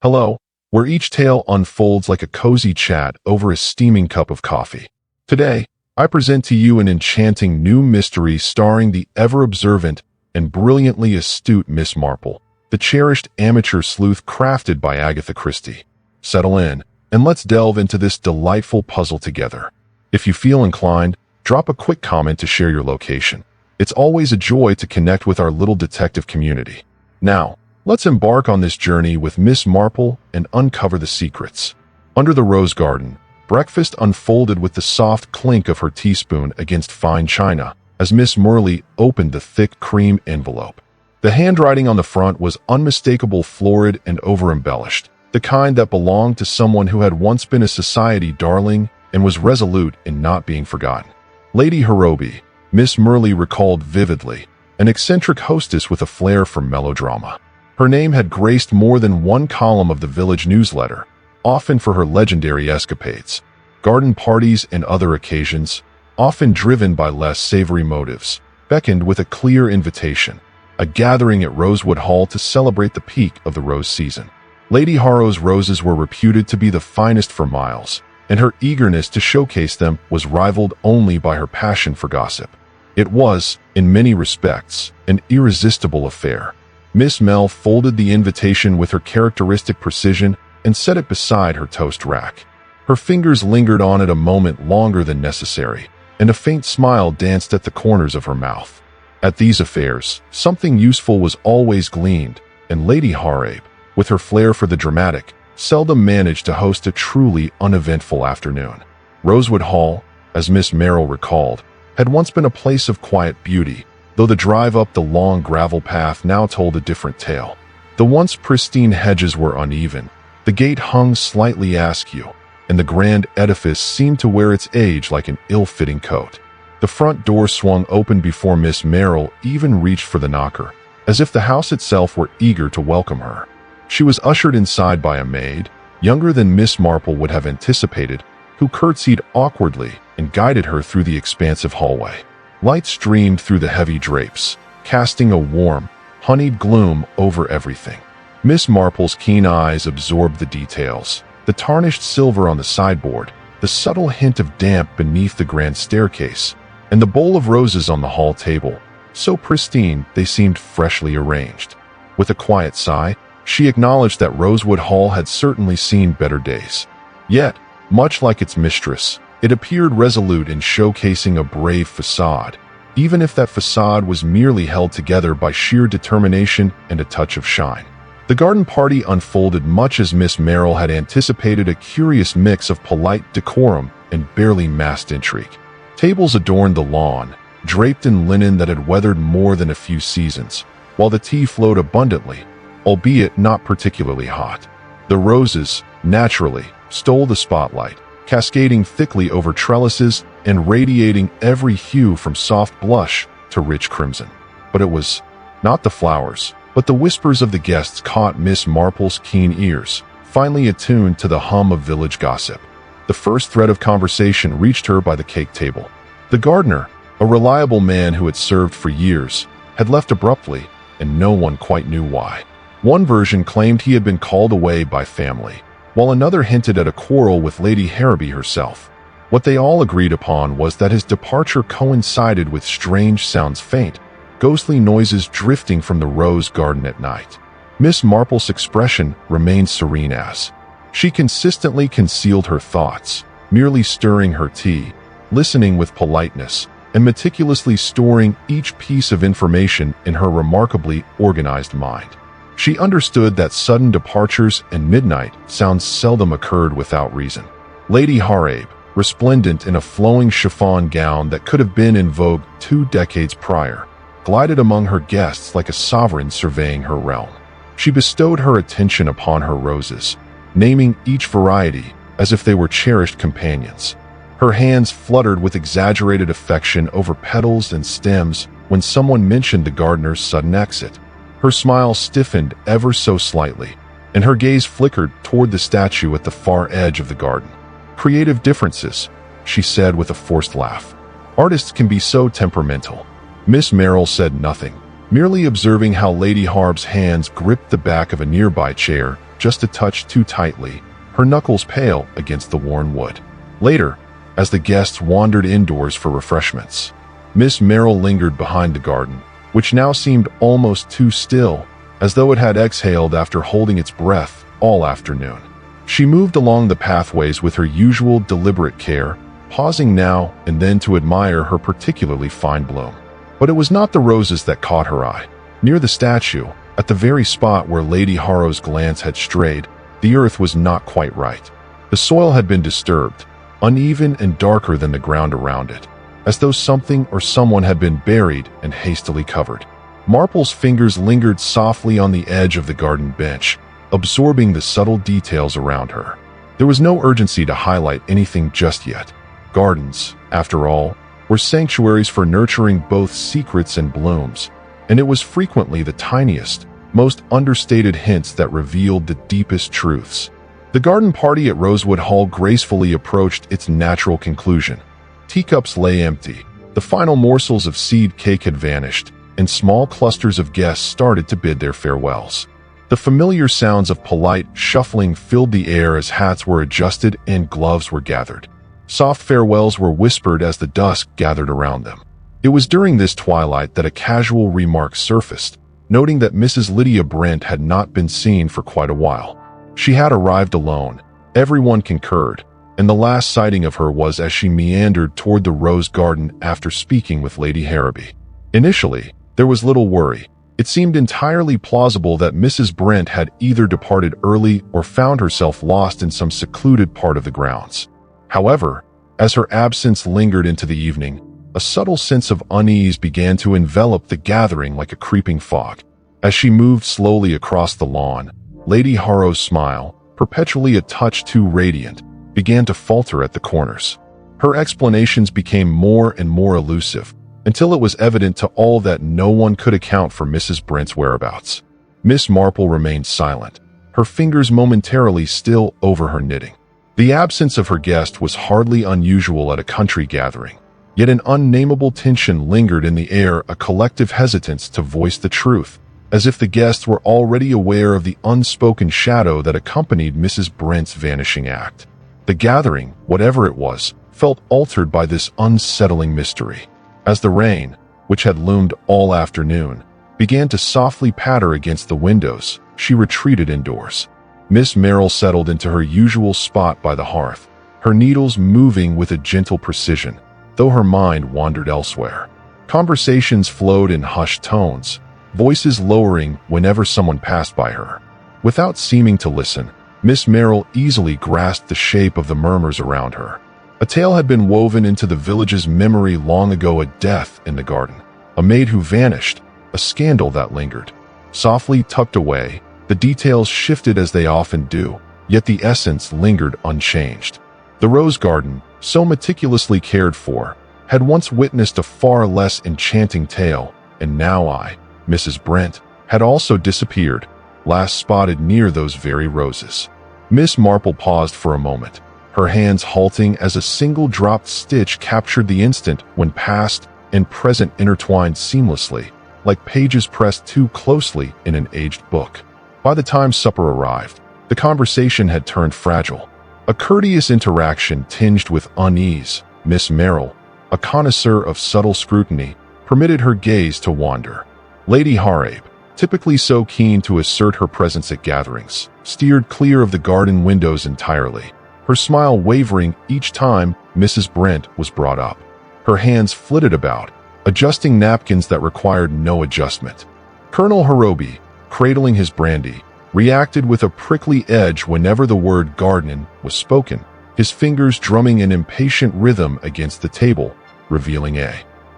Hello, where each tale unfolds like a cozy chat over a steaming cup of coffee. Today, I present to you an enchanting new mystery starring the ever-observant and brilliantly astute Miss Marple, the cherished amateur sleuth crafted by Agatha Christie. Settle in, and let's delve into this delightful puzzle together. If you feel inclined, drop a quick comment to share your location. It's always a joy to connect with our little detective community. Now, let's embark on this journey with Miss Marple and uncover the secrets. Under the rose garden, breakfast unfolded with the soft clink of her teaspoon against fine china as Miss Marple opened the thick cream envelope. The handwriting on the front was unmistakable, florid and over-embellished, the kind that belonged to someone who had once been a society darling and was resolute in not being forgotten. Lady Hirobi, Miss Marple recalled vividly, an eccentric hostess with a flair for melodrama. Her name had graced more than one column of the village newsletter, often for her legendary escapades. Garden parties and other occasions, often driven by less savory motives, beckoned with a clear invitation, a gathering at Rosewood Hall to celebrate the peak of the rose season. Lady Harrow's roses were reputed to be the finest for miles, and her eagerness to showcase them was rivaled only by her passion for gossip. It was, in many respects, an irresistible affair. Miss Mel folded the invitation with her characteristic precision and set it beside her toast rack. Her fingers lingered on it a moment longer than necessary, and a faint smile danced at the corners of her mouth. At these affairs, something useful was always gleaned, and Lady Harrabe, with her flair for the dramatic, seldom managed to host a truly uneventful afternoon. Rosewood Hall, as Miss Merrill recalled, had once been a place of quiet beauty, though the drive up the long gravel path now told a different tale. The once pristine hedges were uneven, the gate hung slightly askew, and the grand edifice seemed to wear its age like an ill-fitting coat. The front door swung open before Miss Merrill even reached for the knocker, as if the house itself were eager to welcome her. She was ushered inside by a maid, younger than Miss Marple would have anticipated, who curtsied awkwardly and guided her through the expansive hallway. Light streamed through the heavy drapes, casting a warm, honeyed gloom over everything. Miss Marple's keen eyes absorbed the details, the tarnished silver on the sideboard, the subtle hint of damp beneath the grand staircase, and the bowl of roses on the hall table, so pristine they seemed freshly arranged. With a quiet sigh, she acknowledged that Rosewood Hall had certainly seen better days. Yet, much like its mistress, it appeared resolute in showcasing a brave facade, even if that facade was merely held together by sheer determination and a touch of shine. The garden party unfolded much as Miss Merrill had anticipated, a curious mix of polite decorum and barely masked intrigue. Tables adorned the lawn, draped in linen that had weathered more than a few seasons, while the tea flowed abundantly, albeit not particularly hot. The roses, naturally, stole the spotlight, cascading thickly over trellises and radiating every hue from soft blush to rich crimson. But it was not the flowers, but the whispers of the guests caught Miss Marple's keen ears, finely attuned to the hum of village gossip. The first thread of conversation reached her by the cake table. The gardener, a reliable man who had served for years, had left abruptly, and no one quite knew why. One version claimed he had been called away by family, while another hinted at a quarrel with Lady Harrabe herself. What they all agreed upon was that his departure coincided with strange sounds, faint, ghostly noises drifting from the rose garden at night. Miss Marple's expression remained serene as she consistently concealed her thoughts, merely stirring her tea, listening with politeness, and meticulously storing each piece of information in her remarkably organized mind. She understood that sudden departures and midnight sounds seldom occurred without reason. Lady Harrabe, resplendent in a flowing chiffon gown that could have been in vogue 2 decades prior, glided among her guests like a sovereign surveying her realm. She bestowed her attention upon her roses, naming each variety as if they were cherished companions. Her hands fluttered with exaggerated affection over petals and stems when someone mentioned the gardener's sudden exit. Her smile stiffened ever so slightly, and her gaze flickered toward the statue at the far edge of the garden. "Creative differences," she said with a forced laugh. "Artists can be so temperamental." Miss Merrill said nothing, merely observing how Lady Harb's hands gripped the back of a nearby chair just a touch too tightly, her knuckles pale against the worn wood. Later, as the guests wandered indoors for refreshments, Miss Marple lingered behind the garden, which now seemed almost too still, as though it had exhaled after holding its breath all afternoon. She moved along the pathways with her usual deliberate care, pausing now and then to admire her particularly fine bloom. But it was not the roses that caught her eye. Near the statue, at the very spot where Lady Harrow's glance had strayed, the earth was not quite right. The soil had been disturbed, uneven and darker than the ground around it, as though something or someone had been buried and hastily covered. Marple's fingers lingered softly on the edge of the garden bench, absorbing the subtle details around her. There was no urgency to highlight anything just yet. Gardens, after all, were sanctuaries for nurturing both secrets and blooms, and it was frequently the tiniest, most understated hints that revealed the deepest truths. The garden party at Rosewood Hall gracefully approached its natural conclusion. Teacups lay empty, the final morsels of seed cake had vanished, and small clusters of guests started to bid their farewells. The familiar sounds of polite shuffling filled the air as hats were adjusted and gloves were gathered. Soft farewells were whispered as the dusk gathered around them. It was during this twilight that a casual remark surfaced, noting that Mrs. Lydia Brent had not been seen for quite a while. She had arrived alone, everyone concurred, and the last sighting of her was as she meandered toward the rose garden after speaking with Lady Harrowby. Initially, there was little worry. It seemed entirely plausible that Mrs. Brent had either departed early or found herself lost in some secluded part of the grounds. However, as her absence lingered into the evening, a subtle sense of unease began to envelop the gathering like a creeping fog. As she moved slowly across the lawn, Lady Harrow's smile, perpetually a touch too radiant, began to falter at the corners. Her explanations became more and more elusive, until it was evident to all that no one could account for Mrs. Brent's whereabouts. Miss Marple remained silent, her fingers momentarily still over her knitting. The absence of her guest was hardly unusual at a country gathering, yet an unnameable tension lingered in the air, a collective hesitance to voice the truth, as if the guests were already aware of the unspoken shadow that accompanied Mrs. Brent's vanishing act. The gathering, whatever it was, felt altered by this unsettling mystery. As the rain, which had loomed all afternoon, began to softly patter against the windows, she retreated indoors. Miss Marple settled into her usual spot by the hearth, her needles moving with a gentle precision, though her mind wandered elsewhere. Conversations flowed in hushed tones, voices lowering whenever someone passed by her. Without seeming to listen, Miss Marple easily grasped the shape of the murmurs around her. A tale had been woven into the village's memory long ago, a death in the garden, a maid who vanished, a scandal that lingered. Softly tucked away, the details shifted as they often do, yet the essence lingered unchanged. The rose garden, so meticulously cared for, had once witnessed a far less enchanting tale, and now I, Mrs. Brent, had also disappeared, last spotted near those very roses. Miss Marple paused for a moment, her hands halting as a single dropped stitch captured the instant when past and present intertwined seamlessly, like pages pressed too closely in an aged book. By the time supper arrived, the conversation had turned fragile. A courteous interaction tinged with unease. Miss Marple, a connoisseur of subtle scrutiny, permitted her gaze to wander. Lady Harrowby, typically so keen to assert her presence at gatherings, steered clear of the garden windows entirely, her smile wavering each time Mrs. Brent was brought up. Her hands flitted about, adjusting napkins that required no adjustment. Colonel Harrowby, cradling his brandy, reacted with a prickly edge whenever the word garden was spoken, his fingers drumming an impatient rhythm against the table, revealing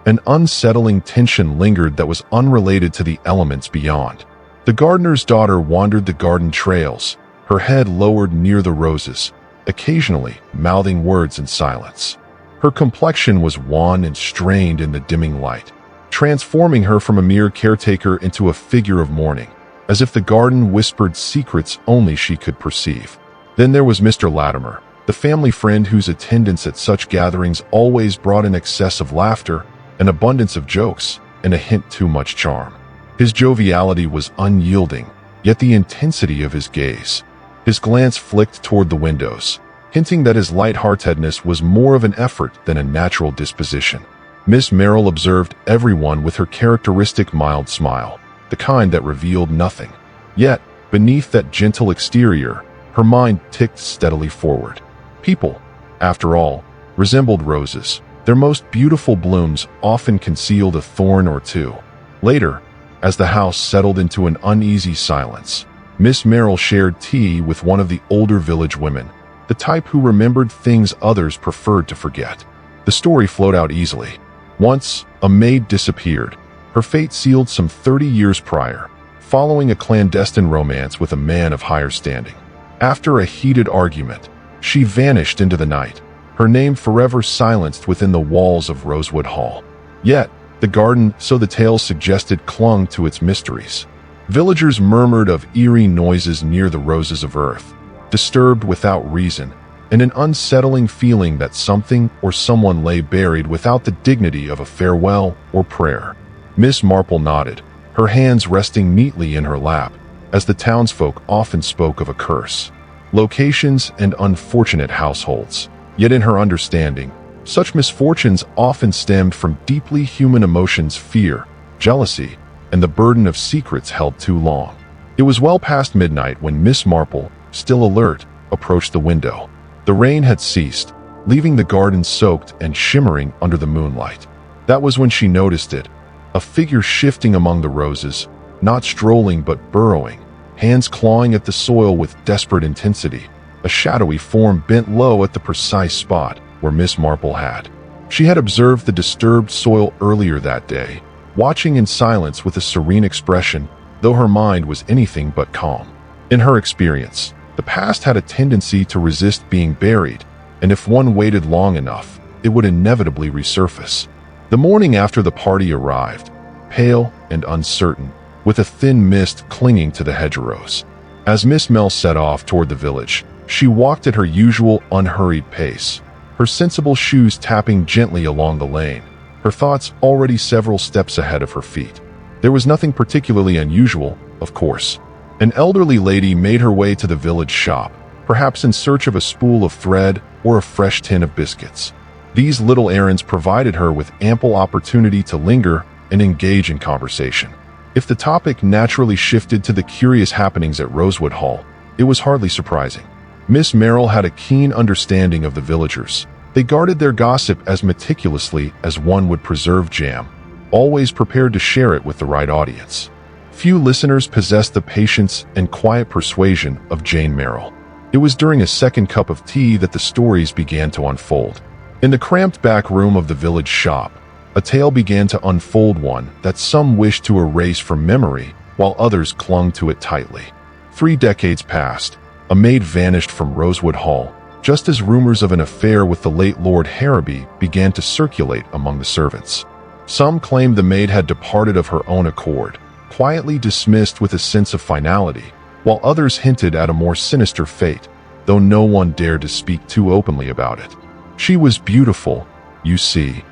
an unsettling tension lingered that was unrelated to the elements beyond. The gardener's daughter wandered the garden trails, her head lowered near the roses, occasionally mouthing words in silence. Her complexion was wan and strained in the dimming light, transforming her from a mere caretaker into a figure of mourning, as if the garden whispered secrets only she could perceive. Then there was Mr. Latimer, the family friend whose attendance at such gatherings always brought an excess of laughter, an abundance of jokes, and a hint too much charm. His joviality was unyielding, yet the intensity of his gaze, His glance flicked toward the windows, hinting that his lightheartedness was more of an effort than a natural disposition. Miss Marple observed everyone with her characteristic mild smile, the kind that revealed nothing. Yet, beneath that gentle exterior, her mind ticked steadily forward. People, after all, resembled roses. Their most beautiful blooms often concealed a thorn or two. Later, as the house settled into an uneasy silence, Miss Marple shared tea with one of the older village women, the type who remembered things others preferred to forget. The story flowed out easily. Once, a maid disappeared, her fate sealed some 30 years prior, following a clandestine romance with a man of higher standing. After a heated argument, she vanished into the night, her name forever silenced within the walls of Rosewood Hall. Yet, the garden, so the tales suggested, clung to its mysteries. Villagers murmured of eerie noises near the roses of earth, disturbed without reason, and an unsettling feeling that something or someone lay buried without the dignity of a farewell or prayer. Miss Marple nodded, her hands resting neatly in her lap, as the townsfolk often spoke of a curse, locations, and unfortunate households. Yet in her understanding, such misfortunes often stemmed from deeply human emotions: fear, jealousy, and the burden of secrets held too long. It was well past midnight when Miss Marple, still alert, approached the window. The rain had ceased, leaving the garden soaked and shimmering under the moonlight. That was when she noticed it, a figure shifting among the roses, not strolling but burrowing, hands clawing at the soil with desperate intensity, a shadowy form bent low at the precise spot where Miss Marple had. She had observed the disturbed soil earlier that day, watching in silence with a serene expression, though her mind was anything but calm. In her experience, the past had a tendency to resist being buried, and if one waited long enough, it would inevitably resurface. The morning after the party arrived, pale and uncertain, with a thin mist clinging to the hedgerows. As Miss Mel set off toward the village, she walked at her usual unhurried pace, her sensible shoes tapping gently along the lane, her thoughts already several steps ahead of her feet. There was nothing particularly unusual, of course. An elderly lady made her way to the village shop, perhaps in search of a spool of thread or a fresh tin of biscuits. These little errands provided her with ample opportunity to linger and engage in conversation. If the topic naturally shifted to the curious happenings at Rosewood Hall, it was hardly surprising. Miss Marple had a keen understanding of the villagers. They guarded their gossip as meticulously as one would preserve jam, always prepared to share it with the right audience. Few listeners possessed the patience and quiet persuasion of Jane Marple. It was during a second cup of tea that the stories began to unfold. In the cramped back room of the village shop, a tale began to unfold, one that some wished to erase from memory, while others clung to it tightly. 3 decades passed. A maid vanished from Rosewood Hall, just as rumors of an affair with the late Lord Harrowby began to circulate among the servants. Some claimed the maid had departed of her own accord, quietly dismissed with a sense of finality, while others hinted at a more sinister fate, though no one dared to speak too openly about it. She was beautiful, you see,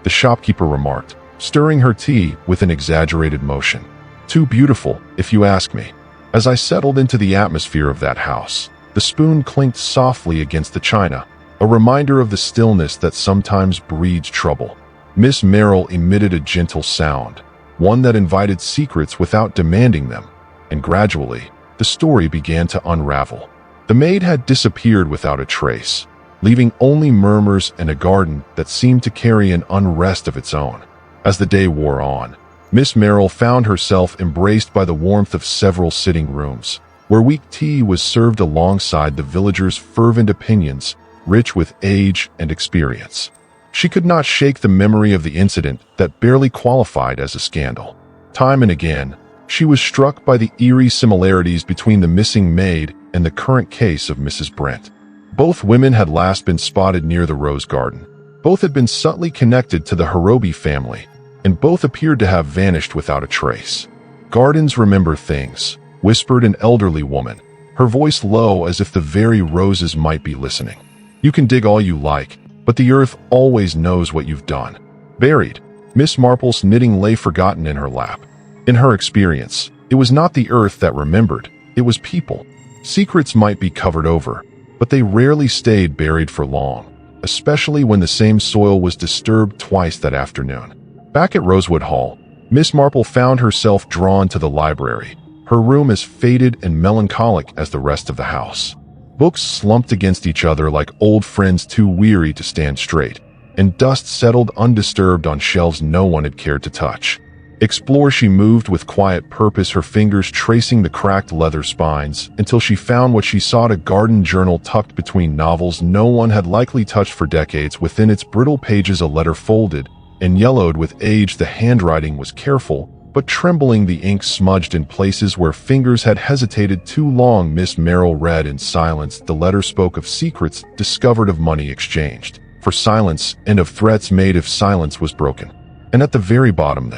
the shopkeeper remarked, stirring her tea with an exaggerated motion. Too beautiful, if you ask me. As I settled into the atmosphere of that house, the spoon clinked softly against the china, a reminder of the stillness that sometimes breeds trouble. Miss Marple emitted a gentle sound, one that invited secrets without demanding them, and gradually, the story began to unravel. The maid had disappeared without a trace, leaving only murmurs and a garden that seemed to carry an unrest of its own. As the day wore on, Miss Marple found herself embraced by the warmth of several sitting rooms, where weak tea was served alongside the villagers' fervent opinions, rich with age and experience. She could not shake the memory of the incident that barely qualified as a scandal. Time and again, she was struck by the eerie similarities between the missing maid and the current case of Mrs. Brent. Both women had last been spotted near the rose garden. Both had been subtly connected to the Harrowby family, and both appeared to have vanished without a trace. "Gardens remember things," whispered an elderly woman, her voice low as if the very roses might be listening. "You can dig all you like, but the earth always knows what you've done." Buried, Miss Marple's knitting lay forgotten in her lap. In her experience, it was not the earth that remembered, it was people. Secrets might be covered over, but they rarely stayed buried for long, especially when the same soil was disturbed twice that afternoon. Back at Rosewood Hall, Miss Marple found herself drawn to the library, her room as faded and melancholic as the rest of the house. Books slumped against each other like old friends too weary to stand straight, and dust settled undisturbed on shelves no one had cared to touch. Explore she moved with quiet purpose, her fingers tracing the cracked leather spines, until she found what she sought, a garden journal tucked between novels no one had likely touched for decades. Within its brittle pages, a letter folded and yellowed with age. The handwriting was careful, but trembling, the ink smudged in places where fingers had hesitated too long. Miss Marple read in silence. The letter spoke of secrets discovered, of money exchanged for silence, and of threats made if silence was broken. And at the very bottom,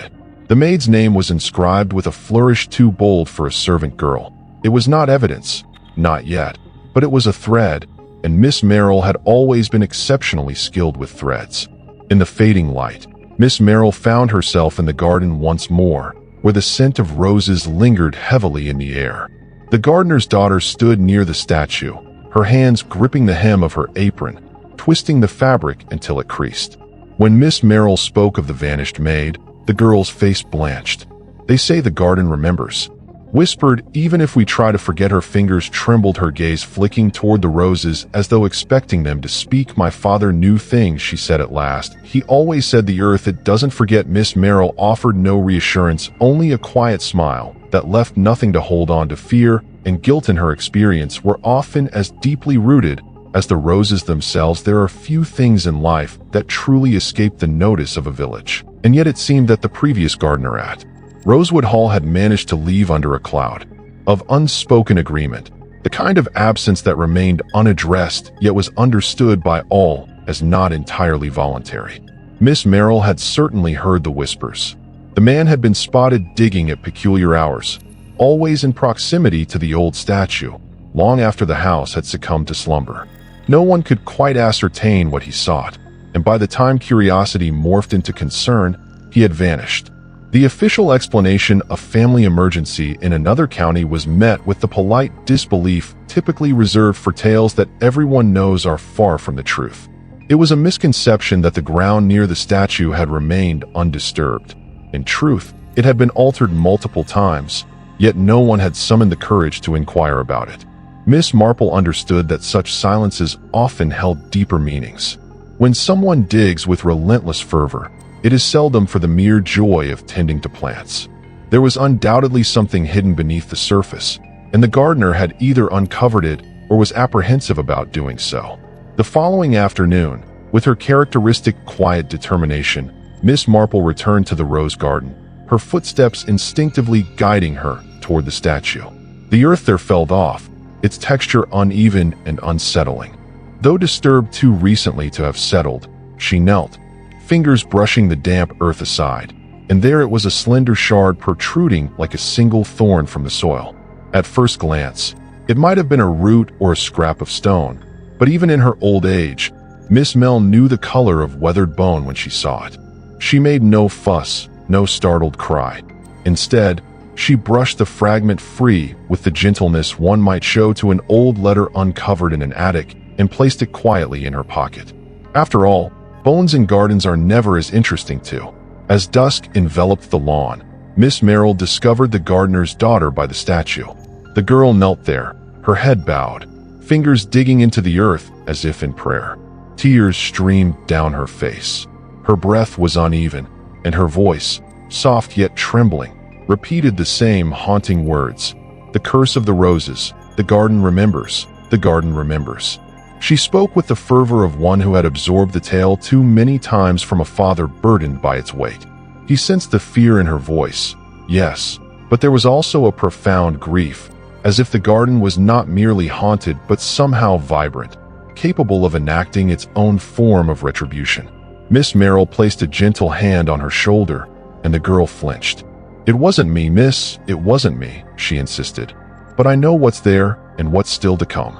the maid's name was inscribed with a flourish too bold for a servant girl. It was not evidence, not yet, but it was a thread, and Miss Marple had always been exceptionally skilled with threads. In the fading light, Miss Marple found herself in the garden once more, where the scent of roses lingered heavily in the air. The gardener's daughter stood near the statue, her hands gripping the hem of her apron, twisting the fabric until it creased. When Miss Marple spoke of the vanished maid, the girl's face blanched. "They say the garden remembers," whispered. "Even if we try to forget." Her fingers trembled, her gaze flicking toward the roses as though expecting them to speak. "My father knew things," she said at last. "He always said the earth, it doesn't forget." Miss Marple offered no reassurance, only a quiet smile that left nothing to hold on to. Fear and guilt in her experience were often as deeply rooted as the roses themselves. There are few things in life that truly escape the notice of a village, and yet it seemed that the previous gardener at Rosewood Hall had managed to leave under a cloud of unspoken agreement, the kind of absence that remained unaddressed yet was understood by all as not entirely voluntary. Miss Marple had certainly heard the whispers. The man had been spotted digging at peculiar hours, always in proximity to the old statue, long after the house had succumbed to slumber. No one could quite ascertain what he sought, and by the time curiosity morphed into concern, he had vanished. The official explanation, a family emergency in another county, was met with the polite disbelief typically reserved for tales that everyone knows are far from the truth. It was a misconception that the ground near the statue had remained undisturbed. In truth, it had been altered multiple times, yet no one had summoned the courage to inquire about it. Miss Marple understood that such silences often held deeper meanings. When someone digs with relentless fervor, it is seldom for the mere joy of tending to plants. There was undoubtedly something hidden beneath the surface, and the gardener had either uncovered it or was apprehensive about doing so. The following afternoon, with her characteristic quiet determination, Miss Marple returned to the rose garden, her footsteps instinctively guiding her toward the statue. The earth there felt off, its texture uneven and unsettling. Though disturbed too recently to have settled, she knelt, fingers brushing the damp earth aside, and there it was, a slender shard protruding like a single thorn from the soil. At first glance, it might have been a root or a scrap of stone, but even in her old age, Miss Marple knew the color of weathered bone when she saw it. She made no fuss, no startled cry. Instead, she brushed the fragment free with the gentleness one might show to an old letter uncovered in an attic, and placed it quietly in her pocket. After all, bones in gardens are never as interesting to. As dusk enveloped the lawn, Miss Marple discovered the gardener's daughter by the statue. The girl knelt there, her head bowed, fingers digging into the earth as if in prayer. Tears streamed down her face. Her breath was uneven, and her voice, soft yet trembling, repeated the same haunting words. "The curse of the roses, the garden remembers, the garden remembers." She spoke with the fervor of one who had absorbed the tale too many times from a father burdened by its weight. He sensed the fear in her voice, yes, but there was also a profound grief, as if the garden was not merely haunted but somehow vibrant, capable of enacting its own form of retribution. Miss Marple placed a gentle hand on her shoulder, and the girl flinched. "It wasn't me, miss, it wasn't me," she insisted. "But I know what's there and what's still to come."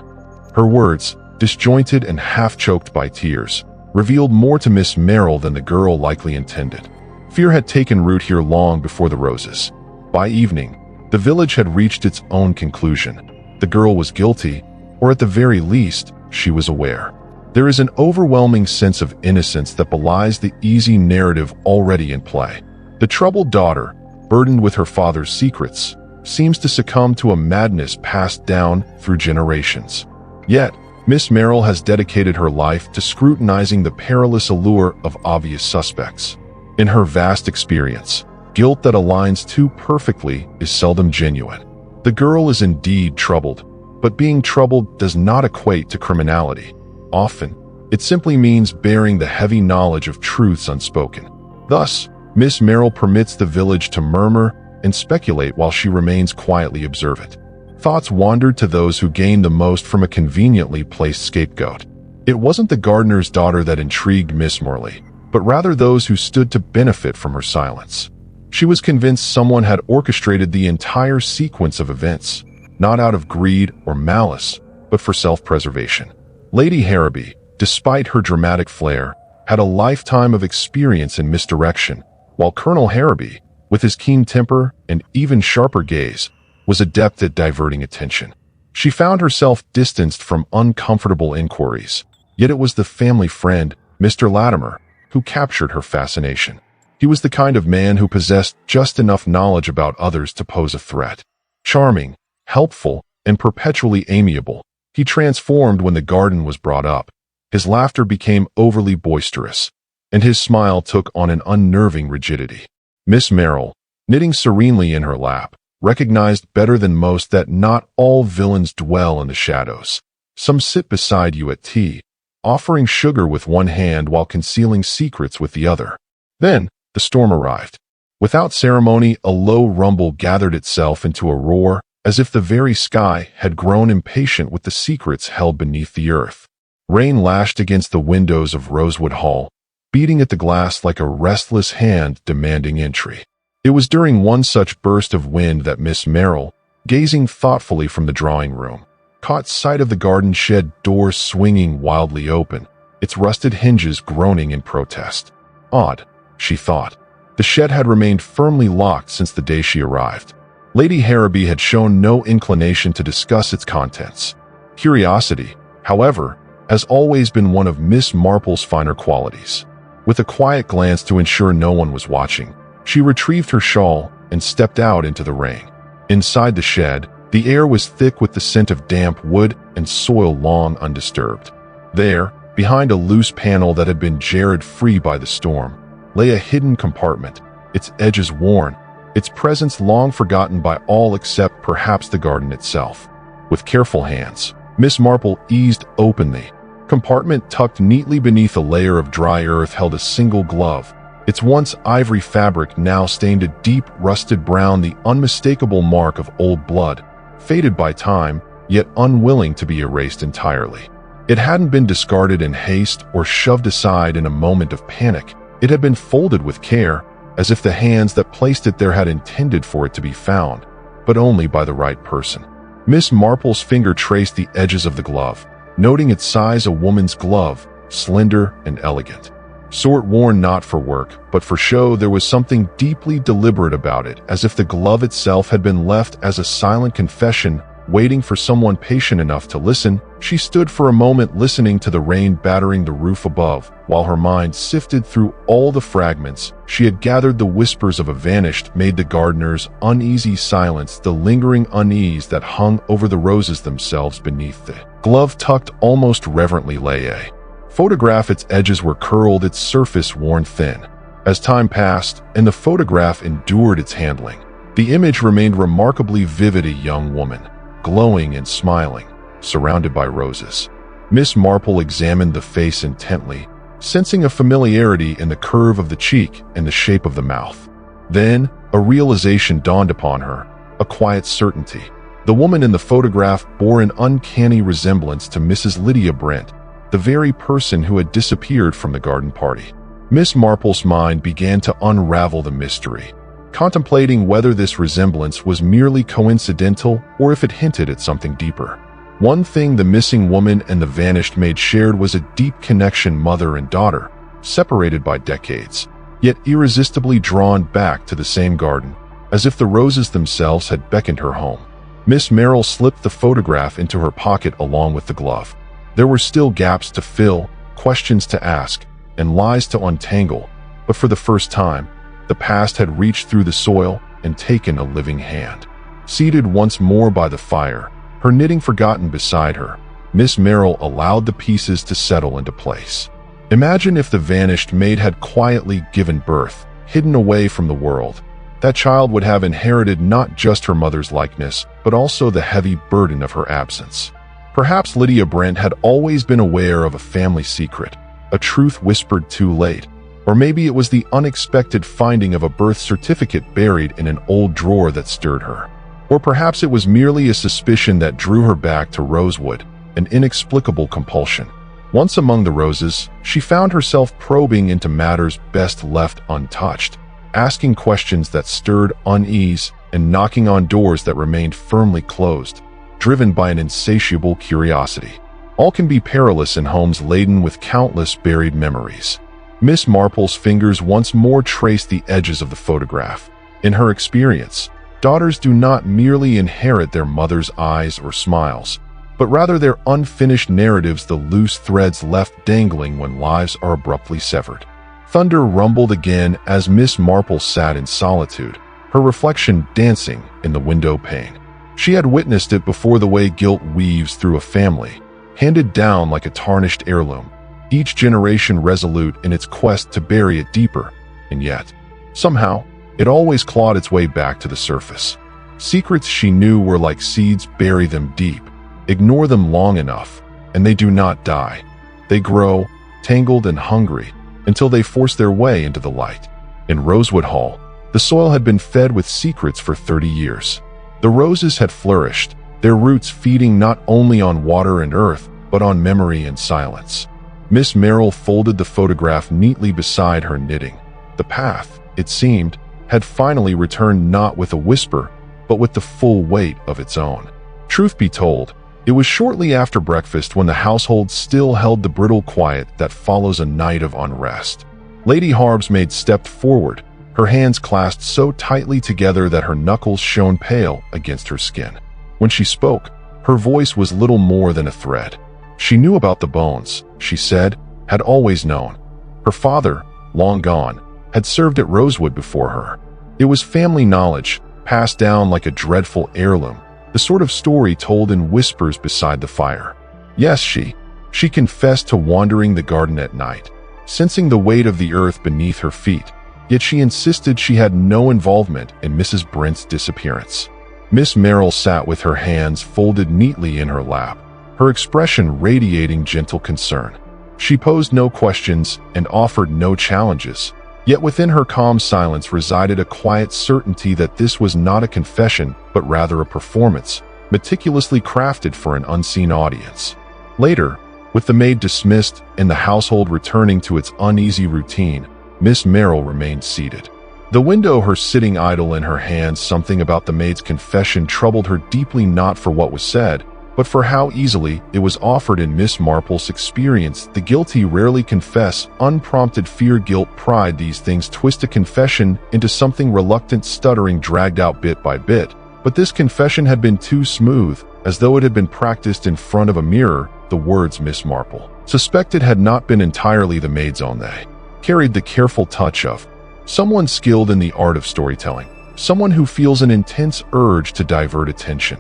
Her words, disjointed and half-choked by tears, revealed more to Miss Marple than the girl likely intended. Fear had taken root here long before the roses. By evening, the village had reached its own conclusion. The girl was guilty, or at the very least, she was aware. There is an overwhelming sense of innocence that belies the easy narrative already in play. The troubled daughter, burdened with her father's secrets, seems to succumb to a madness passed down through generations. Yet, Miss Marple has dedicated her life to scrutinizing the perilous allure of obvious suspects. In her vast experience, guilt that aligns too perfectly is seldom genuine. The girl is indeed troubled, but being troubled does not equate to criminality. Often, it simply means bearing the heavy knowledge of truths unspoken. Thus, Miss Marple permits the village to murmur and speculate while she remains quietly observant. Thoughts wandered to those who gained the most from a conveniently placed scapegoat. It wasn't the gardener's daughter that intrigued Miss Marple, but rather those who stood to benefit from her silence. She was convinced someone had orchestrated the entire sequence of events, not out of greed or malice, but for self-preservation. Lady Harrowby, despite her dramatic flair, had a lifetime of experience in misdirection, while Colonel Harrowby, with his keen temper and even sharper gaze, was adept at diverting attention. She found herself distanced from uncomfortable inquiries, yet it was the family friend, Mr. Latimer, who captured her fascination. He was the kind of man who possessed just enough knowledge about others to pose a threat. Charming, helpful, and perpetually amiable, he transformed when the garden was brought up. His laughter became overly boisterous, and his smile took on an unnerving rigidity. Miss Marple, knitting serenely in her lap, recognized better than most that not all villains dwell in the shadows. Some sit beside you at tea, offering sugar with one hand while concealing secrets with the other. Then, the storm arrived. Without ceremony, a low rumble gathered itself into a roar, as if the very sky had grown impatient with the secrets held beneath the earth. Rain lashed against the windows of Rosewood Hall, beating at the glass like a restless hand demanding entry. It was during one such burst of wind that Miss Marple, gazing thoughtfully from the drawing room, caught sight of the garden shed door swinging wildly open, its rusted hinges groaning in protest. Odd, she thought. The shed had remained firmly locked since the day she arrived. Lady Harrowby had shown no inclination to discuss its contents. Curiosity, however, has always been one of Miss Marple's finer qualities. With a quiet glance to ensure no one was watching, she retrieved her shawl and stepped out into the rain. Inside the shed, the air was thick with the scent of damp wood and soil long undisturbed. There, behind a loose panel that had been jarred-free by the storm, lay a hidden compartment, its edges worn, its presence long forgotten by all except perhaps the garden itself. With careful hands, Miss Marple eased open the compartment. Tucked neatly beneath a layer of dry earth held a single glove, its once ivory fabric now stained a deep rusted brown, the unmistakable mark of old blood, faded by time, yet unwilling to be erased entirely. It hadn't been discarded in haste or shoved aside in a moment of panic. It had been folded with care, as if the hands that placed it there had intended for it to be found, but only by the right person. Miss Marple's finger traced the edges of the glove, noting its size, a woman's glove, slender and elegant. Sort worn not for work, but for show. There was something deeply deliberate about it, as if the glove itself had been left as a silent confession, waiting for someone patient enough to listen. She stood for a moment listening to the rain battering the roof above, while her mind sifted through all the fragments she had gathered. The whispers of a vanished maid, the gardener's uneasy silence, the lingering unease that hung over the roses themselves. Beneath the glove, tucked almost reverently, lay a photograph. Its edges were curled, its surface worn thin. As time passed and the photograph endured its handling, the image remained remarkably vivid. A young woman, glowing and smiling, surrounded by roses. Miss Marple examined the face intently, sensing a familiarity in the curve of the cheek and the shape of the mouth. Then, a realization dawned upon her, a quiet certainty. The woman in the photograph bore an uncanny resemblance to Mrs. Lydia Brent, the very person who had disappeared from the garden party. Miss Marple's mind began to unravel the mystery, contemplating whether this resemblance was merely coincidental or if it hinted at something deeper. One thing the missing woman and the vanished maid shared was a deep connection, mother and daughter, separated by decades, yet irresistibly drawn back to the same garden, as if the roses themselves had beckoned her home. Miss Marple slipped the photograph into her pocket along with the glove. There were still gaps to fill, questions to ask, and lies to untangle, but for the first time, the past had reached through the soil and taken a living hand. Seated once more by the fire, her knitting forgotten beside her, Miss Marple allowed the pieces to settle into place. Imagine if the vanished maid had quietly given birth, hidden away from the world. That child would have inherited not just her mother's likeness, but also the heavy burden of her absence. Perhaps Lydia Brent had always been aware of a family secret, a truth whispered too late, or maybe it was the unexpected finding of a birth certificate buried in an old drawer that stirred her. Or perhaps it was merely a suspicion that drew her back to Rosewood, an inexplicable compulsion. Once among the roses, she found herself probing into matters best left untouched, asking questions that stirred unease and knocking on doors that remained firmly closed, driven by an insatiable curiosity. All can be perilous in homes laden with countless buried memories. Miss Marple's fingers once more traced the edges of the photograph. In her experience, daughters do not merely inherit their mother's eyes or smiles, but rather their unfinished narratives, the loose threads left dangling when lives are abruptly severed. Thunder rumbled again as Miss Marple sat in solitude, her reflection dancing in the window pane. She had witnessed it before, the way guilt weaves through a family, handed down like a tarnished heirloom, each generation resolute in its quest to bury it deeper, and yet, somehow, it always clawed its way back to the surface. Secrets she knew were like seeds. Bury them deep, ignore them long enough, and they do not die. They grow, tangled and hungry, until they force their way into the light. In Rosewood Hall, the soil had been fed with secrets for 30 years. The roses had flourished, their roots feeding not only on water and earth, but on memory and silence. Miss Marple folded the photograph neatly beside her knitting. The path, it seemed, had finally returned, not with a whisper, but with the full weight of its own. Truth be told, it was shortly after breakfast, when the household still held the brittle quiet that follows a night of unrest. Lady Harb's maid stepped forward, her hands clasped so tightly together that her knuckles shone pale against her skin. When she spoke, her voice was little more than a thread. She knew about the bones, she said, had always known. Her father, long gone, had served at Rosewood before her. It was family knowledge, passed down like a dreadful heirloom, the sort of story told in whispers beside the fire. Yes, she confessed to wandering the garden at night, sensing the weight of the earth beneath her feet, yet she insisted she had no involvement in Mrs. Brent's disappearance. Miss Marple sat with her hands folded neatly in her lap, her expression radiating gentle concern. She posed no questions and offered no challenges, yet within her calm silence resided a quiet certainty that this was not a confession, but rather a performance, meticulously crafted for an unseen audience. Later, with the maid dismissed and the household returning to its uneasy routine, Miss Marple remained seated. The window, her sitting idle in her hands. Something about the maid's confession troubled her deeply, not for what was said, but for how easily it was offered. In Miss Marple's experience, the guilty rarely confess. Unprompted fear, guilt, pride, these things twist a confession into something reluctant, stuttering, dragged out bit by bit. But this confession had been too smooth, as though it had been practiced in front of a mirror. The words Miss Marple suspected had not been entirely the maid's own. They carried the careful touch of someone skilled in the art of storytelling, someone who feels an intense urge to divert attention,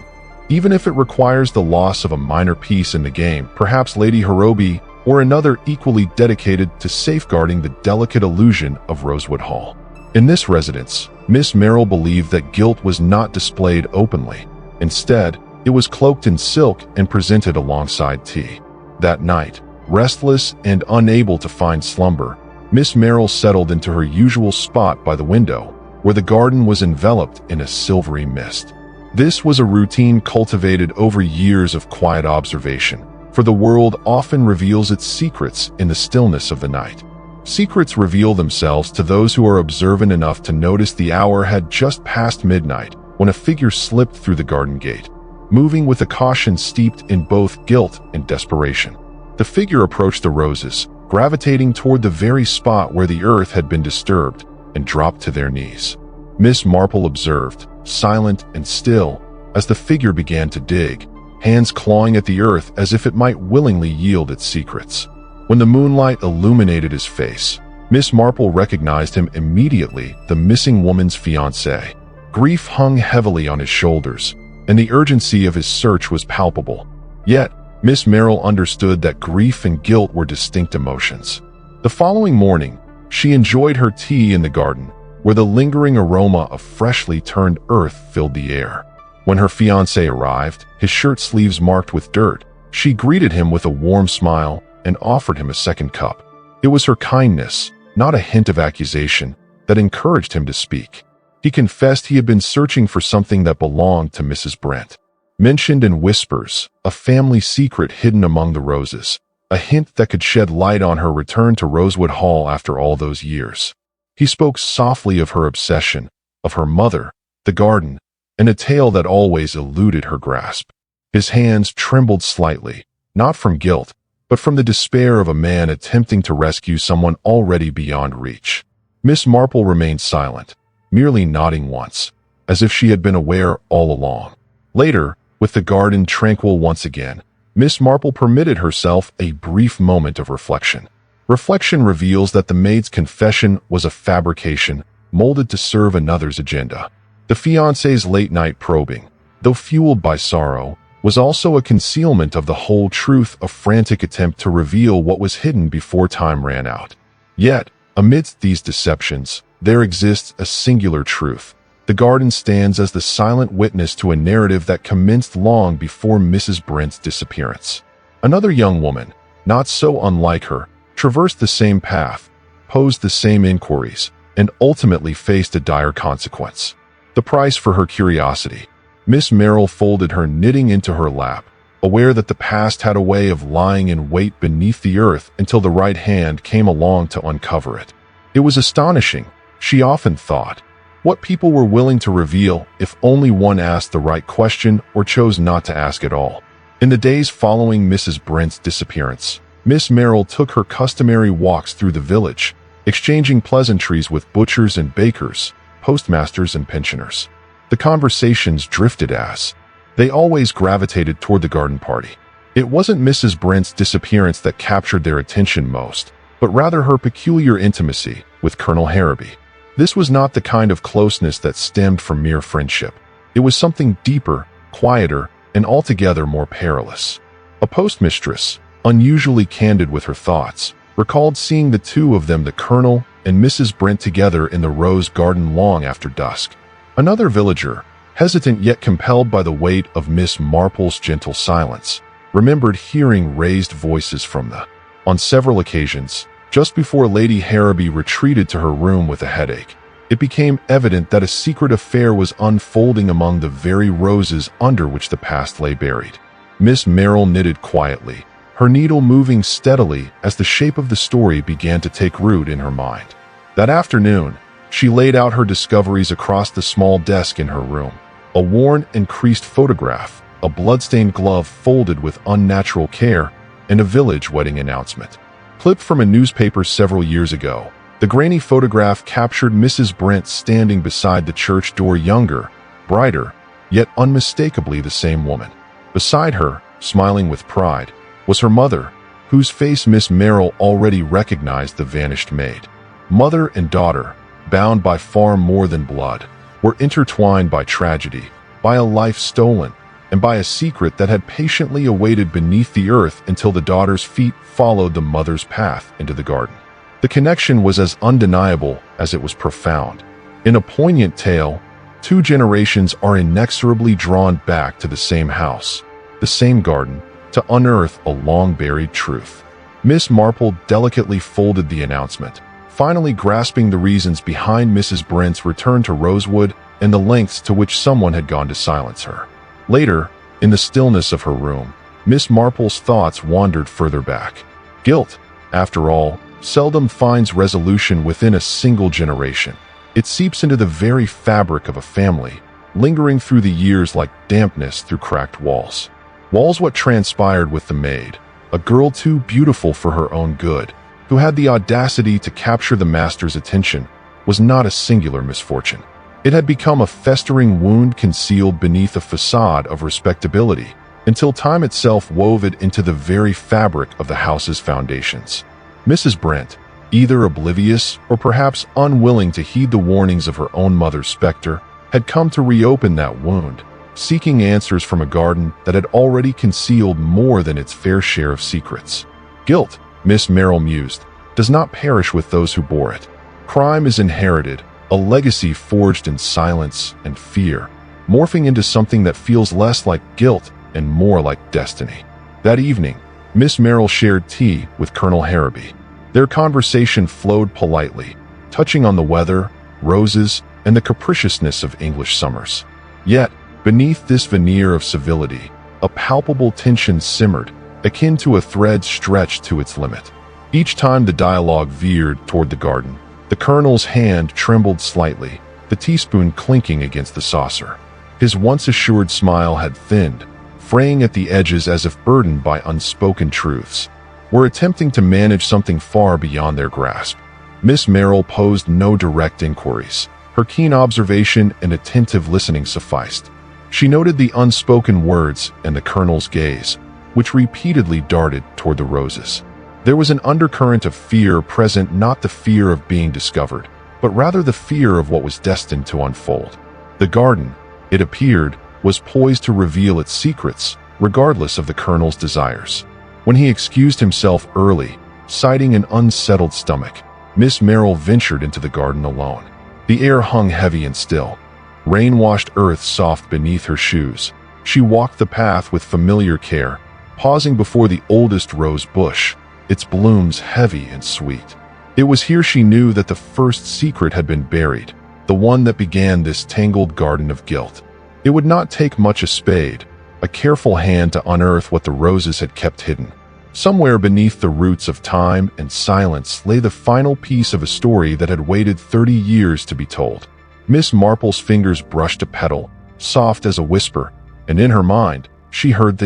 even if it requires the loss of a minor piece in the game. Perhaps Lady Harrowby, or another equally dedicated to safeguarding the delicate illusion of Rosewood Hall. In this residence, Miss Marple believed that guilt was not displayed openly. Instead, it was cloaked in silk and presented alongside tea. That night, restless and unable to find slumber, Miss Marple settled into her usual spot by the window, where the garden was enveloped in a silvery mist. This was a routine cultivated over years of quiet observation, for the world often reveals its secrets in the stillness of the night. Secrets reveal themselves to those who are observant enough to notice. The hour had just passed midnight when a figure slipped through the garden gate, moving with a caution steeped in both guilt and desperation. The figure approached the roses, gravitating toward the very spot where the earth had been disturbed, and dropped to their knees. Miss Marple observed, silent and still, as the figure began to dig, hands clawing at the earth as if it might willingly yield its secrets. When the moonlight illuminated his face, Miss Marple recognized him immediately, the missing woman's fiancé. Grief hung heavily on his shoulders, and the urgency of his search was palpable. Yet, Miss Marple understood that grief and guilt were distinct emotions. The following morning, she enjoyed her tea in the garden, where the lingering aroma of freshly turned earth filled the air. When her fiancé arrived, his shirt sleeves marked with dirt, she greeted him with a warm smile and offered him a second cup. It was her kindness, not a hint of accusation, that encouraged him to speak. He confessed he had been searching for something that belonged to Mrs. Brent. Mentioned in whispers, a family secret hidden among the roses, a hint that could shed light on her return to Rosewood Hall after all those years. He spoke softly of her obsession, of her mother, the garden, and a tale that always eluded her grasp. His hands trembled slightly, not from guilt, but from the despair of a man attempting to rescue someone already beyond reach. Miss Marple remained silent, merely nodding once, as if she had been aware all along. Later, with the garden tranquil once again, Miss Marple permitted herself a brief moment of reflection. Reflection reveals that the maid's confession was a fabrication, molded to serve another's agenda. The fiancé's late-night probing, though fueled by sorrow, was also a concealment of the whole truth, a frantic attempt to reveal what was hidden before time ran out. Yet, amidst these deceptions, there exists a singular truth. The garden stands as the silent witness to a narrative that commenced long before Mrs. Brent's disappearance. Another young woman, not so unlike her, traversed the same path, posed the same inquiries, and ultimately faced a dire consequence. The price for her curiosity. Miss Marple folded her knitting into her lap, aware that the past had a way of lying in wait beneath the earth until the right hand came along to uncover it. It was astonishing, she often thought, what people were willing to reveal if only one asked the right question or chose not to ask at all. In the days following Mrs. Brent's disappearance, Miss Marple took her customary walks through the village, exchanging pleasantries with butchers and bakers, postmasters and pensioners. The conversations drifted as they always gravitated toward the garden party. It wasn't Mrs. Brent's disappearance that captured their attention most, but rather her peculiar intimacy with Colonel Harrowby. This was not the kind of closeness that stemmed from mere friendship. It was something deeper, quieter, and altogether more perilous. A postmistress, unusually candid with her thoughts, recalled seeing the two of them, the Colonel and Mrs. Brent, together in the rose garden long after dusk. Another villager, hesitant yet compelled by the weight of Miss Marple's gentle silence, remembered hearing raised voices from the. On several occasions, just before Lady Harrowby retreated to her room with a headache, it became evident that a secret affair was unfolding among the very roses under which the past lay buried. Miss Marple knitted quietly, her needle moving steadily as the shape of the story began to take root in her mind. That afternoon, she laid out her discoveries across the small desk in her room. A worn and creased photograph, a blood-stained glove folded with unnatural care, and a village wedding announcement. Clipped from a newspaper several years ago, the grainy photograph captured Mrs. Brent standing beside the church door, younger, brighter, yet unmistakably the same woman. Beside her, smiling with pride, was her mother, whose face Miss Marple already recognized, the vanished maid. Mother and daughter, bound by far more than blood, were intertwined by tragedy, by a life stolen, and by a secret that had patiently awaited beneath the earth until the daughter's feet followed the mother's path into the garden. The connection was as undeniable as it was profound. In a poignant tale, two generations are inexorably drawn back to the same house, the same garden, to unearth a long-buried truth. Miss Marple delicately folded the announcement, finally grasping the reasons behind Mrs. Brent's return to Rosewood and the lengths to which someone had gone to silence her. Later, in the stillness of her room, Miss Marple's thoughts wandered further back. Guilt, after all, seldom finds resolution within a single generation. It seeps into the very fabric of a family, lingering through the years like dampness through cracked walls. What transpired with the maid, a girl too beautiful for her own good, who had the audacity to capture the master's attention, was not a singular misfortune. It had become a festering wound concealed beneath a facade of respectability, until time itself wove it into the very fabric of the house's foundations. Mrs. Brent, either oblivious or perhaps unwilling to heed the warnings of her own mother's specter, had come to reopen that wound, seeking answers from a garden that had already concealed more than its fair share of secrets. Guilt, Miss Marple mused, does not perish with those who bore it. Crime is inherited, a legacy forged in silence and fear, morphing into something that feels less like guilt and more like destiny. That evening, Miss Marple shared tea with Colonel Harrowby. Their conversation flowed politely, touching on the weather, roses, and the capriciousness of English summers. Yet, beneath this veneer of civility, a palpable tension simmered, akin to a thread stretched to its limit. Each time the dialogue veered toward the garden, the colonel's hand trembled slightly, the teaspoon clinking against the saucer. His once assured smile had thinned, fraying at the edges as if burdened by unspoken truths. Were attempting to manage something far beyond their grasp. Miss Marple posed no direct inquiries. Her keen observation and attentive listening sufficed. She noted the unspoken words and the colonel's gaze, which repeatedly darted toward the roses. There was an undercurrent of fear present, not the fear of being discovered, but rather the fear of what was destined to unfold. The garden, it appeared, was poised to reveal its secrets, regardless of the colonel's desires. When he excused himself early, citing an unsettled stomach, Miss Marple ventured into the garden alone. The air hung heavy and still. Rain-washed earth soft beneath her shoes. She walked the path with familiar care, pausing before the oldest rose bush, its blooms heavy and sweet. It was here she knew that the first secret had been buried, the one that began this tangled garden of guilt. It would not take much a spade, a careful hand to unearth what the roses had kept hidden. Somewhere beneath the roots of time and silence lay the final piece of a story that had waited 30 years to be told. Miss Marple's fingers brushed a petal, soft as a whisper, and in her mind, she heard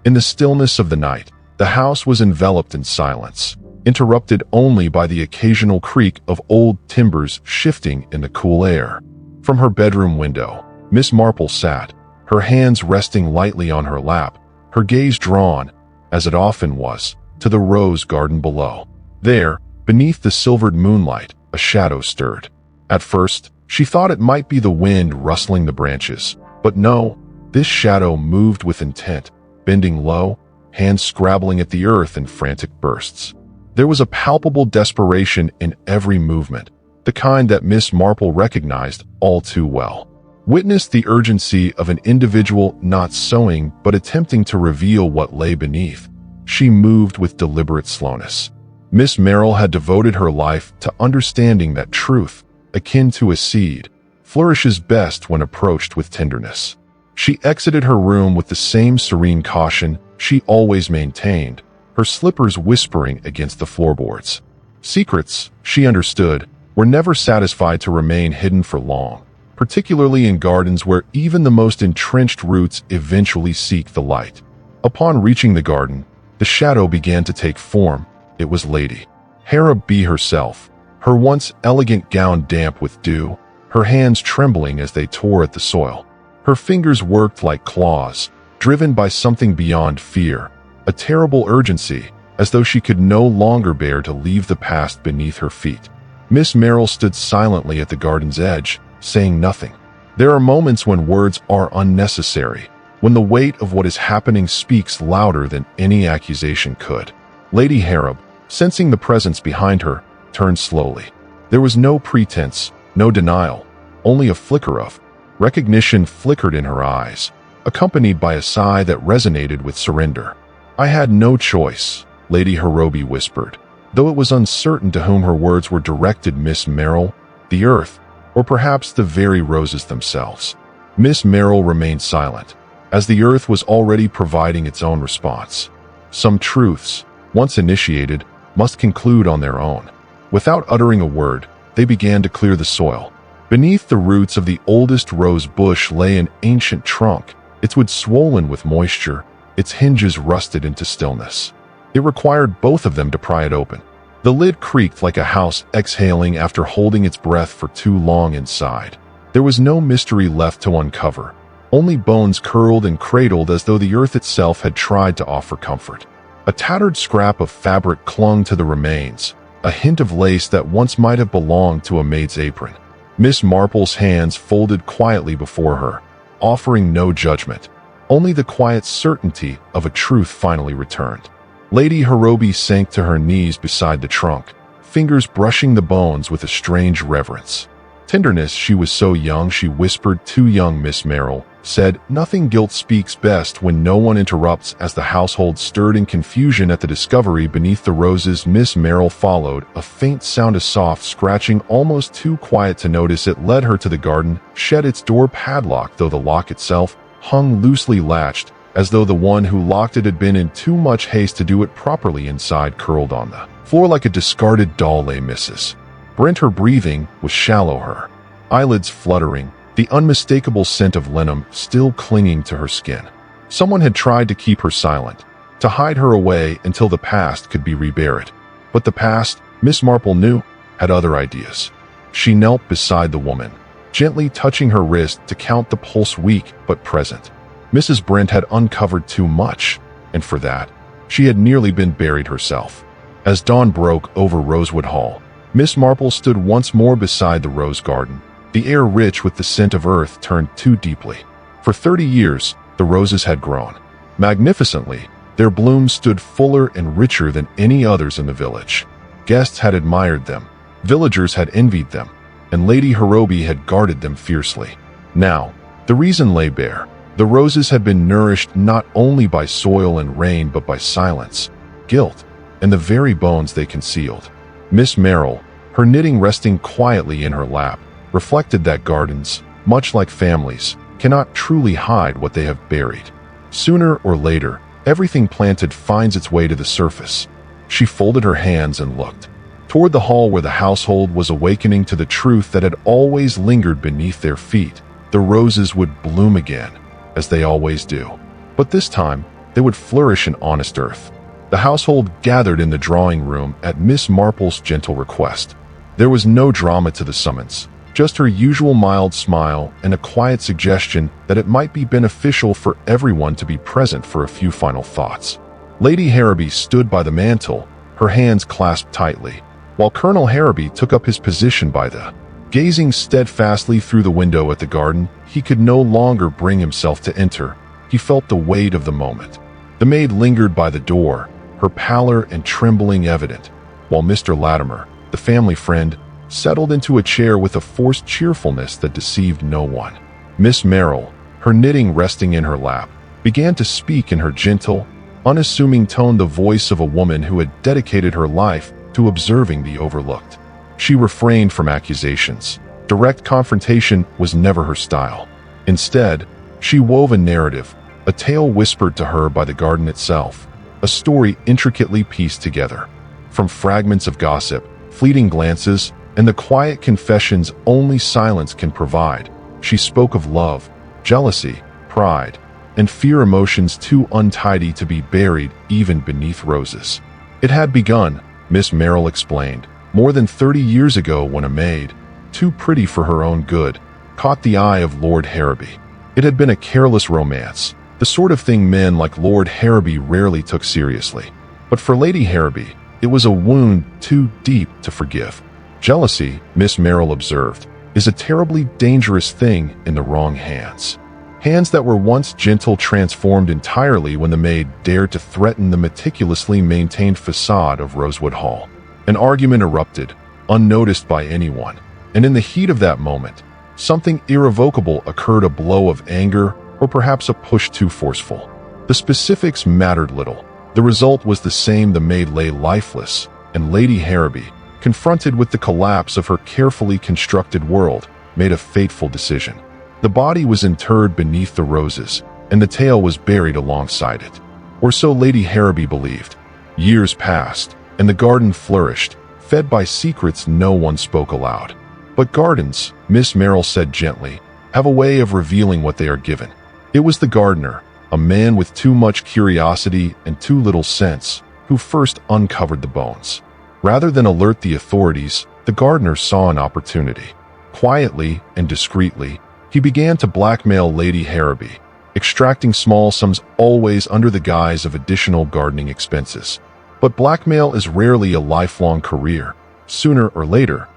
in the stillness of the night, the house was enveloped in silence, interrupted only by the occasional creak of old timbers shifting in the cool air. From her bedroom window, Miss Marple sat, her hands resting lightly on her lap, her gaze drawn, as it often was, to the rose garden below. There, beneath the silvered moonlight, a shadow stirred. At first, she thought it might be the wind rustling the branches, but no, this shadow moved with intent, bending low, hands scrabbling at the earth in frantic bursts. There was a palpable desperation in every movement, the kind that Miss Marple recognized all too well. Witness the urgency of an individual not sowing but attempting to reveal what lay beneath. She moved with deliberate slowness. Miss Marple had devoted her life to understanding that truth, akin to a seed, flourishes best when approached with tenderness. She exited her room with the same serene caution she always maintained, her slippers whispering against the floorboards. Secrets, she understood, were never satisfied to remain hidden for long, particularly in gardens where even the most entrenched roots eventually seek the light. Upon reaching the garden, the shadow began to take form. It was Lady Harrowby herself, her once elegant gown damp with dew, her hands trembling as they tore at the soil. Her fingers worked like claws, driven by something beyond fear, a terrible urgency, as though she could no longer bear to leave the past beneath her feet. Miss Marple stood silently at the garden's edge, saying nothing. There are moments when words are unnecessary, when the weight of what is happening speaks louder than any accusation could. Lady Harrowby, sensing the presence behind her, turned slowly. There was no pretense, no denial, only a flicker of recognition flickered in her eyes, accompanied by a sigh that resonated with surrender. "I had no choice," Lady Harrowby whispered, though it was uncertain to whom her words were directed. Miss Marple, the earth, or perhaps the very roses themselves. Miss Marple remained silent, as the earth was already providing its own response. Some truths, once initiated, must conclude on their own. Without uttering a word, they began to clear the soil. Beneath the roots of the oldest rose bush lay an ancient trunk, its wood swollen with moisture, its hinges rusted into stillness. It required both of them to pry it open. The lid creaked like a house exhaling after holding its breath for too long inside. There was no mystery left to uncover, only bones curled and cradled as though the earth itself had tried to offer comfort. A tattered scrap of fabric clung to the remains, a hint of lace that once might have belonged to a maid's apron. Miss Marple's hands folded quietly before her, offering no judgment, only the quiet certainty of a truth finally returned. Lady Hirobi sank to her knees beside the trunk, fingers brushing the bones with a strange reverence. Tenderness, she was so young, she whispered. Too young, Miss Marple said. Nothing. Guilt speaks best when no one interrupts. As the household stirred in confusion at the discovery beneath the roses, Miss Marple followed, a faint sound of soft scratching, almost too quiet to notice. It led her to the garden, shed its door padlock, though the lock itself hung loosely latched, as though the one who locked it had been in too much haste to do it properly. Inside, curled on the floor like a discarded doll, lay Mrs. Brent. Her breathing was shallow, her eyelids fluttering, the unmistakable scent of liniment still clinging to her skin. Someone had tried to keep her silent, to hide her away until the past could be reburied. But the past, Miss Marple knew, had other ideas. She knelt beside the woman, gently touching her wrist to count the pulse, weak but present. Mrs. Brent had uncovered too much, and for that, she had nearly been buried herself. As dawn broke over Rosewood Hall, Miss Marple stood once more beside the rose garden, the air rich with the scent of earth turned too deeply. For 30 years, the roses had grown. Magnificently, their blooms stood fuller and richer than any others in the village. Guests had admired them, villagers had envied them, and Lady Hirobi had guarded them fiercely. Now, the reason lay bare. The roses had been nourished not only by soil and rain but by silence, guilt, and the very bones they concealed. Miss Marple, her knitting resting quietly in her lap, reflected that gardens, much like families, cannot truly hide what they have buried. Sooner or later, everything planted finds its way to the surface. She folded her hands and looked toward the hall where the household was awakening to the truth that had always lingered beneath their feet. The roses would bloom again, as they always do. But this time, they would flourish in honest earth. The household gathered in the drawing room at Miss Marple's gentle request. There was no drama to the summons, just her usual mild smile and a quiet suggestion that it might be beneficial for everyone to be present for a few final thoughts. Lady Hirobi stood by the mantel, her hands clasped tightly, while Colonel Hirobi took up his position by the. Gazing steadfastly through the window at the garden, he could no longer bring himself to enter. He felt the weight of the moment. The maid lingered by the door, her pallor and trembling evident, while Mr. Latimer, the family friend, settled into a chair with a forced cheerfulness that deceived no one. Miss Marple, her knitting resting in her lap, began to speak in her gentle, unassuming tone, the voice of a woman who had dedicated her life to observing the overlooked. She refrained from accusations. Direct confrontation was never her style. Instead, she wove a narrative, a tale whispered to her by the garden itself, a story intricately pieced together. From fragments of gossip, fleeting glances, and the quiet confessions only silence can provide, she spoke of love, jealousy, pride, and fear, emotions too untidy to be buried even beneath roses. It had begun, Miss Marple explained, more than 30 years ago when a maid, too pretty for her own good, caught the eye of Lord Hirobi. It had been a careless romance, the sort of thing men like Lord Hirobi rarely took seriously. But for Lady Hirobi, it was a wound too deep to forgive. Jealousy, Miss Marple observed, is a terribly dangerous thing in the wrong hands. Hands that were once gentle transformed entirely when the maid dared to threaten the meticulously maintained facade of Rosewood Hall. An argument erupted, unnoticed by anyone, and in the heat of that moment, something irrevocable occurred, a blow of anger or perhaps a push too forceful. The specifics mattered little. The result was the same. The maid lay lifeless, and Lady Hirobi, confronted with the collapse of her carefully constructed world, made a fateful decision. The body was interred beneath the roses, and the tale was buried alongside it. Or so Lady Hirobi believed. Years passed, and the garden flourished, fed by secrets no one spoke aloud. But gardens, Miss Marple said gently, have a way of revealing what they are given. It was the gardener, a man with too much curiosity and too little sense, who first uncovered the bones. Rather than alert the authorities, the gardener saw an opportunity. Quietly and discreetly, he began to blackmail Lady Harrowby, extracting small sums always under the guise of additional gardening expenses. But blackmail is rarely a lifelong career. Sooner or later,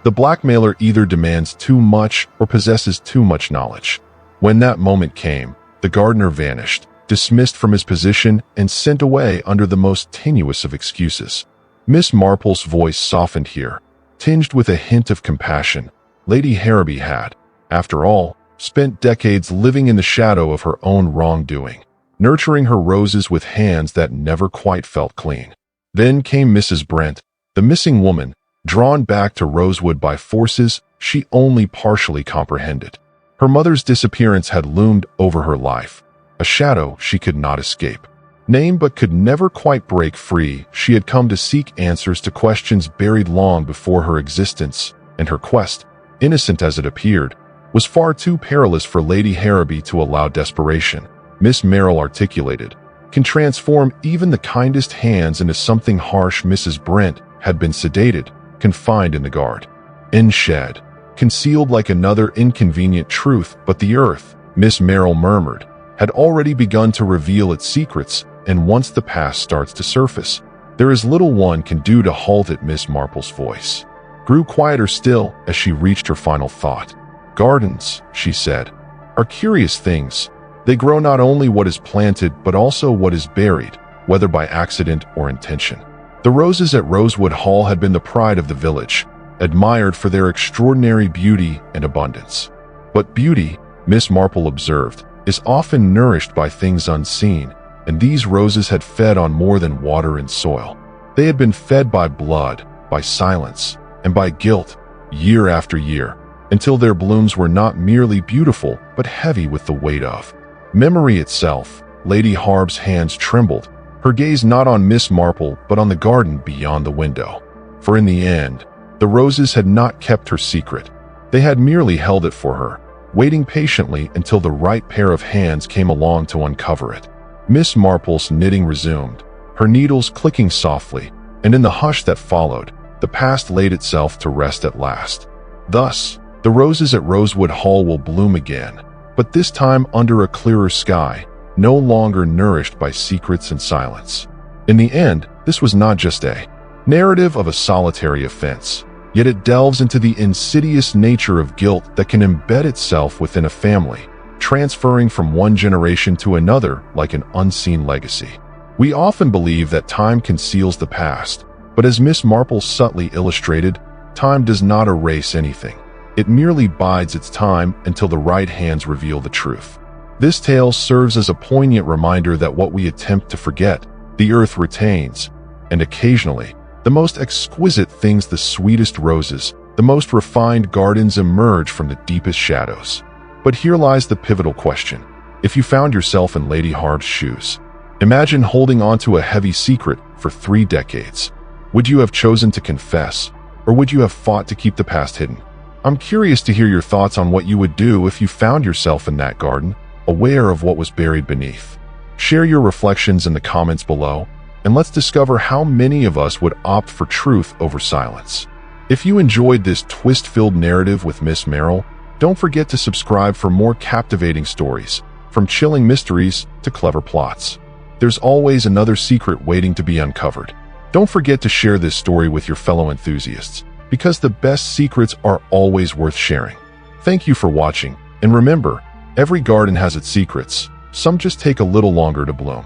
the blackmailer either demands too much or possesses too much knowledge. When that moment came, the gardener vanished, dismissed from his position, and sent away under the most tenuous of excuses. Miss Marple's voice softened here, tinged with a hint of compassion. Lady Harrowby had, after all, spent decades living in the shadow of her own wrongdoing, nurturing her roses with hands that never quite felt clean. Then came Mrs. Brent, the missing woman, drawn back to Rosewood by forces she only partially comprehended. Her mother's disappearance had loomed over her life, a shadow she could not escape. Named but could never quite break free, she had come to seek answers to questions buried long before her existence, and her quest, innocent as it appeared, was far too perilous for Lady Harrowby to allow desperation. Miss Marple articulated, can transform even the kindest hands into something harsh. Mrs. Brent had been sedated, confined in the guard, and shed, concealed like another inconvenient truth, but the earth, Miss Marple murmured, had already begun to reveal its secrets, and once the past starts to surface, there is little one can do to halt it. Miss Marple's voice grew quieter still as she reached her final thought. Gardens, she said, are curious things. They grow not only what is planted, but also what is buried, whether by accident or intention. The roses at Rosewood Hall had been the pride of the village, admired for their extraordinary beauty and abundance. But beauty, Miss Marple observed, is often nourished by things unseen, and these roses had fed on more than water and soil. They had been fed by blood, by silence, and by guilt, year after year, until their blooms were not merely beautiful, but heavy with the weight of memory itself. Lady Harrowby's hands trembled, her gaze not on Miss Marple but on the garden beyond the window. For in the end, the roses had not kept her secret. They had merely held it for her, waiting patiently until the right pair of hands came along to uncover it. Miss Marple's knitting resumed, her needles clicking softly, and in the hush that followed, the past laid itself to rest at last. Thus, the roses at Rosewood Hall will bloom again, but this time under a clearer sky, no longer nourished by secrets and silence. In the end, this was not just a narrative of a solitary offense, yet it delves into the insidious nature of guilt that can embed itself within a family, transferring from one generation to another like an unseen legacy. We often believe that time conceals the past, but as Miss Marple subtly illustrated, time does not erase anything. It merely bides its time until the right hands reveal the truth. This tale serves as a poignant reminder that what we attempt to forget, the earth retains, and occasionally, the most exquisite things, the sweetest roses, the most refined gardens emerge from the deepest shadows. But here lies the pivotal question. If you found yourself in Lady Harrowby's shoes, imagine holding on to a heavy secret for 3 decades. Would you have chosen to confess, or would you have fought to keep the past hidden? I'm curious to hear your thoughts on what you would do if you found yourself in that garden, aware of what was buried beneath. Share your reflections in the comments below, and let's discover how many of us would opt for truth over silence. If you enjoyed this twist-filled narrative with Miss Marple, don't forget to subscribe for more captivating stories, from chilling mysteries to clever plots. There's always another secret waiting to be uncovered. Don't forget to share this story with your fellow enthusiasts, because the best secrets are always worth sharing. Thank you for watching, and remember, every garden has its secrets. Some just take a little longer to bloom.